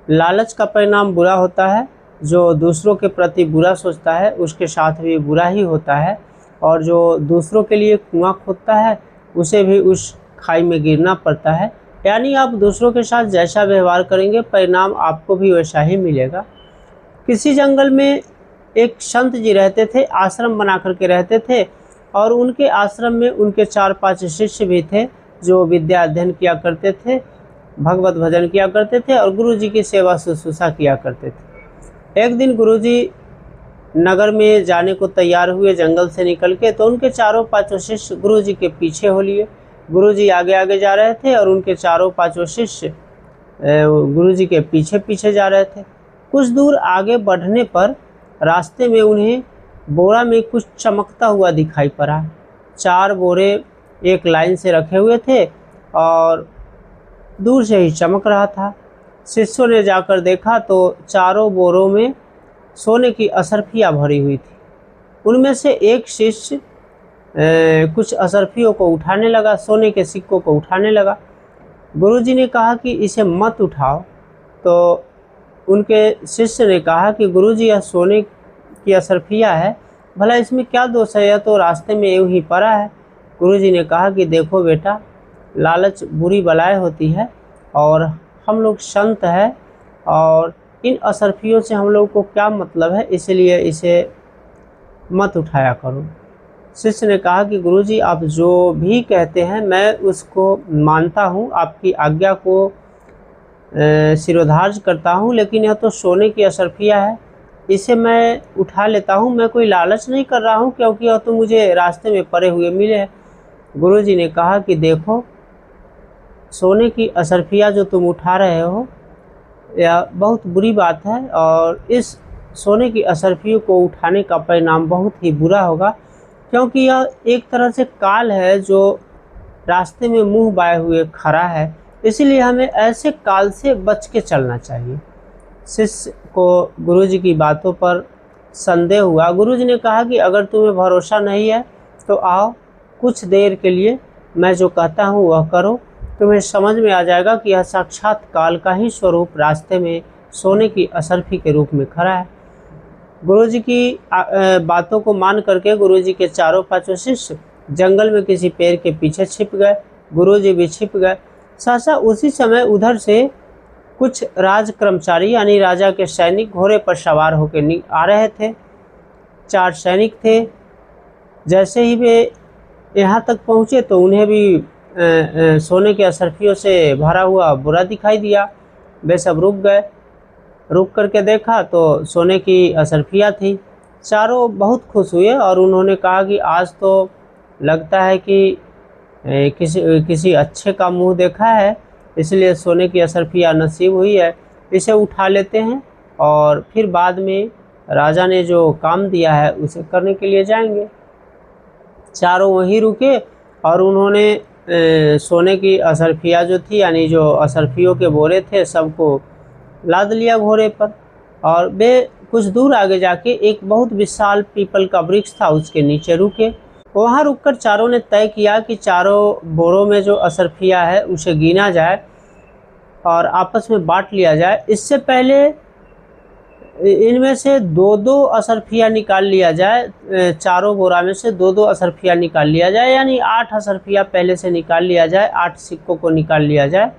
लालच का परिणाम बुरा होता है। जो दूसरों के प्रति बुरा सोचता है उसके साथ भी बुरा ही होता है, और जो दूसरों के लिए कुआं खोदता है उसे भी उस खाई में गिरना पड़ता है। यानी आप दूसरों के साथ जैसा व्यवहार करेंगे परिणाम आपको भी वैसा ही मिलेगा। किसी जंगल में एक संत जी रहते थे, आश्रम बना करके रहते थे, और उनके आश्रम में उनके 4-5 शिष्य भी थे जो विद्या अध्ययन किया करते थे, भगवत भजन किया करते थे और गुरु जी की सेवा शुश्रूषा किया करते थे। एक दिन गुरु जी नगर में जाने को तैयार हुए जंगल से निकल के, तो उनके 4-5 शिष्य गुरु जी के पीछे हो लिए। गुरु जी आगे आगे जा रहे थे और उनके 4-5 शिष्य गुरु जी के पीछे पीछे जा रहे थे। कुछ दूर आगे बढ़ने पर रास्ते में उन्हें बोरा में कुछ चमकता हुआ दिखाई पड़ा। 4 बोरे एक लाइन से रखे हुए थे और दूर से ही चमक रहा था। शिष्यों ने जाकर देखा तो चारों बोरों में सोने की असरफियाँ भरी हुई थी। उनमें से एक शिष्य कुछ असरफियों को उठाने लगा, सोने के सिक्कों को उठाने लगा। गुरुजी ने कहा कि इसे मत उठाओ। तो उनके शिष्य ने कहा कि गुरुजी यह सोने की असरफिया है, भला इसमें क्या दोष है, यह तो रास्ते में यूं ही पड़ा है। गुरुजी ने कहा कि देखो बेटा, लालच बुरी बलाएं होती है और हम लोग संत हैं और इन असरफियों से हम लोग को क्या मतलब है, इसलिए इसे मत उठाया करो। शिष्य ने कहा कि गुरुजी आप जो भी कहते हैं मैं उसको मानता हूँ, आपकी आज्ञा को सिरोधार्य करता हूँ, लेकिन यह तो सोने की असरफिया है, इसे मैं उठा लेता हूँ। मैं कोई लालच नहीं कर रहा हूँ क्योंकि यह तो मुझे रास्ते में पड़े हुए मिले हैं। गुरुजी ने कहा कि देखो, सोने की असरफिया जो तुम उठा रहे हो यह बहुत बुरी बात है और इस सोने की असरफियों को उठाने का परिणाम बहुत ही बुरा होगा, क्योंकि यह एक तरह से काल है जो रास्ते में मुंह बाए हुए खड़ा है, इसीलिए हमें ऐसे काल से बच के चलना चाहिए। शिष्य को गुरुजी की बातों पर संदेह हुआ। गुरुजी ने कहा कि अगर तुम्हें भरोसा नहीं है तो आओ, कुछ देर के लिए मैं जो कहता हूँ वह करो, तुम्हें समझ में आ जाएगा कि यह साक्षात काल का ही स्वरूप रास्ते में सोने की असरफी के रूप में खड़ा है। गुरुजी की बातों को मान करके गुरुजी के 4-5 शिष्य जंगल में किसी पेड़ के पीछे छिप गए। गुरुजी भी छिप गए। सहसा उसी समय उधर से कुछ राज कर्मचारी यानी राजा के सैनिक घोड़े पर सवार होकर आ रहे थे। 4 सैनिक थे। जैसे ही वे यहाँ तक पहुँचे तो उन्हें भी सोने के असरफियों से भरा हुआ बुरा दिखाई दिया। वे सब रुक गए। रुक करके देखा तो सोने की असरफिया थी। चारों बहुत खुश हुए और उन्होंने कहा कि आज तो लगता है कि किसी अच्छे का मुंह देखा है, इसलिए सोने की असरफिया नसीब हुई है, इसे उठा लेते हैं और फिर बाद में राजा ने जो काम दिया है उसे करने के लिए जाएंगे। चारों वहीं रुके और उन्होंने सोने की असरफिया जो थी यानी जो असरफियों के बोरे थे सबको लाद लिया घोड़े पर, और वे कुछ दूर आगे जाके एक बहुत विशाल पीपल का वृक्ष था उसके नीचे रुके। वहाँ रुककर चारों ने तय किया कि चारों बोरों में जो असरफिया है उसे गिना जाए और आपस में बांट लिया जाए। इससे पहले इनमें से 2-2 असरफिया निकाल लिया जाए। चारों बोरा में से 2-2 असरफिया निकाल लिया जाए, यानी 8 असरफिया पहले से निकाल लिया जाए, 8 सिक्कों को निकाल लिया जाए,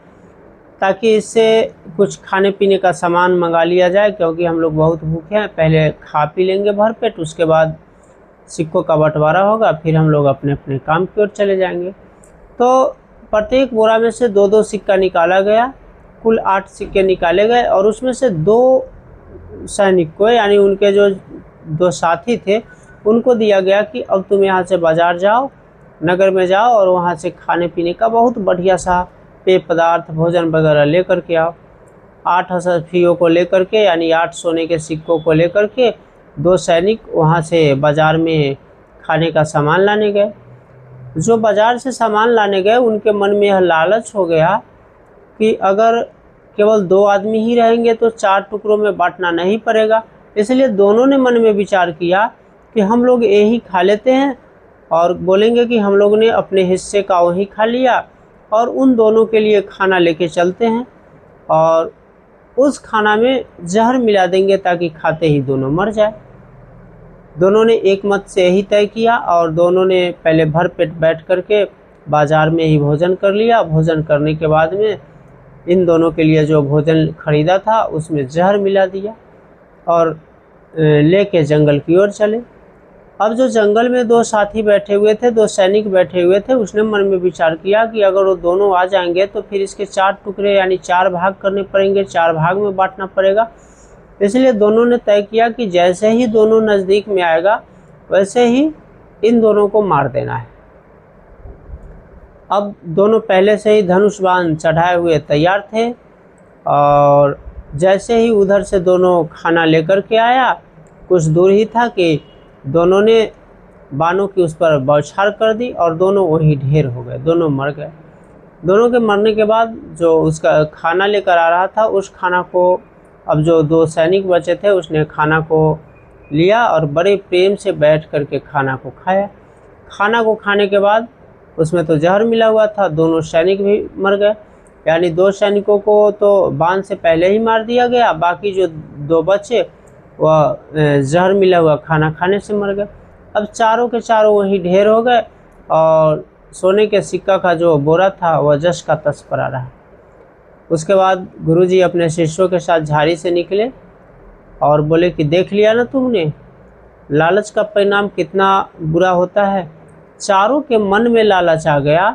ताकि इससे कुछ खाने पीने का सामान मंगा लिया जाए, क्योंकि हम लोग बहुत भूखे हैं। पहले खा पी लेंगे भरपेट, उसके बाद सिक्कों का बंटवारा होगा, फिर हम लोग अपने अपने काम की ओर चले जाएंगे। तो प्रत्येक बोरा में से 2-2 सिक्का निकाला गया। कुल 8 सिक्के निकाले गए और उसमें से 2 सैनिक को यानी उनके जो 2 साथी थे उनको दिया गया कि अब तुम यहाँ से बाज़ार जाओ, नगर में जाओ और वहाँ से खाने पीने का बहुत बढ़िया सा पेय पदार्थ भोजन वगैरह ले कर के आओ। 8 असरफियों को लेकर के यानी 8 सोने के सिक्कों को लेकर के 2 सैनिक वहाँ से बाज़ार में खाने का सामान लाने गए। जो बाज़ार से सामान लाने गए उनके मन में यह लालच हो गया कि अगर केवल 2 आदमी ही रहेंगे तो 4 टुकड़ों में बांटना नहीं पड़ेगा, इसलिए दोनों ने मन में विचार किया कि हम लोग यही खा लेते हैं और बोलेंगे कि हम लोग ने अपने हिस्से का वही खा लिया और उन दोनों के लिए खाना लेके चलते हैं। और उस खाना में जहर मिला देंगे ताकि खाते ही दोनों मर जाए। दोनों ने एक मत से यही तय किया और दोनों ने पहले भर पेट बैठ करके बाज़ार में ही भोजन कर लिया। भोजन करने के बाद में इन दोनों के लिए जो भोजन खरीदा था उसमें जहर मिला दिया और लेके जंगल की ओर चले। अब जो जंगल में दो साथी बैठे हुए थे, दो सैनिक बैठे हुए थे, उसने मन में विचार किया कि अगर वो दोनों आ जाएंगे तो फिर इसके 4 टुकड़े यानी 4 भाग करने पड़ेंगे, 4 भाग में बांटना पड़ेगा। इसलिए दोनों ने तय किया कि जैसे ही दोनों नज़दीक में आएगा वैसे ही इन दोनों को मार देना है। अब दोनों पहले से ही धनुष बाण चढ़ाए हुए तैयार थे और जैसे ही उधर से दोनों खाना लेकर के आया, कुछ दूर ही था कि दोनों ने बाणों की उस पर बौछार कर दी और दोनों वहीं ढेर हो गए, दोनों मर गए। दोनों के मरने के बाद जो उसका खाना लेकर आ रहा था उस खाना को अब जो 2 सैनिक बचे थे उसने खाना को लिया और बड़े प्रेम से बैठ करके खाना को खाया। खाना को खाने के बाद उसमें तो जहर मिला हुआ था, दोनों सैनिक भी मर गए। यानी 2 सैनिकों को तो बाण से पहले ही मार दिया गया, बाकी जो 2 बचे वह जहर मिला हुआ खाना खाने से मर गए। अब चारों के चारों वहीं ढेर हो गए और सोने के सिक्का का जो बोरा था वह जस का तस पड़ा रहा। उसके बाद गुरुजी अपने शिष्यों के साथ झाड़ी से निकले और बोले कि देख लिया ना तुमने, लालच का परिणाम कितना बुरा होता है। चारों के मन में लालच आ गया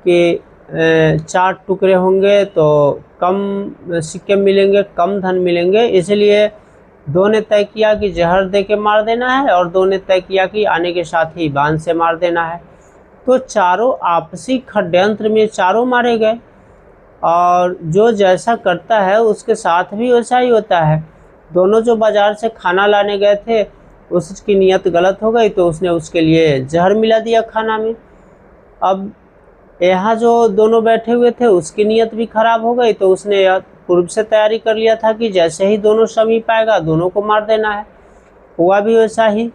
कि 4 टुकड़े होंगे तो कम सिक्के मिलेंगे, कम धन मिलेंगे, इसलिए 2 ने तय किया कि जहर दे के मार देना है और 2 ने तय किया कि आने के साथ ही बाण से मार देना है। तो चारों आपसी षड्यंत्र में चारों मारे गए और जो जैसा करता है उसके साथ भी वैसा ही होता है। दोनों जो बाज़ार से खाना लाने गए थे उसकी नीयत गलत हो गई तो उसने उसके लिए जहर मिला दिया खाना में। अब यहाँ जो दोनों बैठे हुए थे उसकी नीयत भी खराब हो गई तो उसने पूर्व से तैयारी कर लिया था कि जैसे ही दोनों समीप आएगा दोनों को मार देना है। हुआ भी वैसा ही।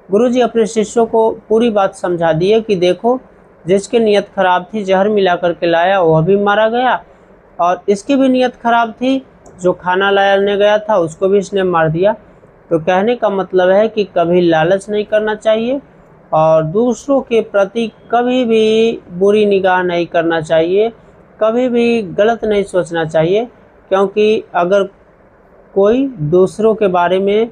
गुरुजी अपने शिष्यों को पूरी बात समझा दिए कि देखो, जिसकी नीयत खराब थी जहर मिला करके लाया वह भी मारा गया और इसकी भी नीयत खराब थी, जो खाना लाने गया था उसको भी इसने मार दिया। तो कहने का मतलब है कि कभी लालच नहीं करना चाहिए और दूसरों के प्रति कभी भी बुरी निगाह नहीं करना चाहिए, कभी भी गलत नहीं सोचना चाहिए, क्योंकि अगर कोई दूसरों के बारे में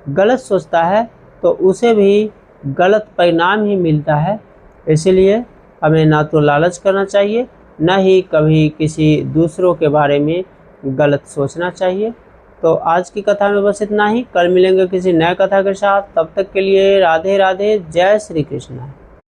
गलत सोचता है तो उसे भी गलत परिणाम ही मिलता है। इसलिए हमें ना तो लालच करना चाहिए, न ही कभी किसी दूसरों के बारे में गलत सोचना चाहिए। तो आज की कथा में बस इतना ही। कल मिलेंगे किसी नए कथा के साथ। तब तक के लिए राधे राधे, जय श्री कृष्ण।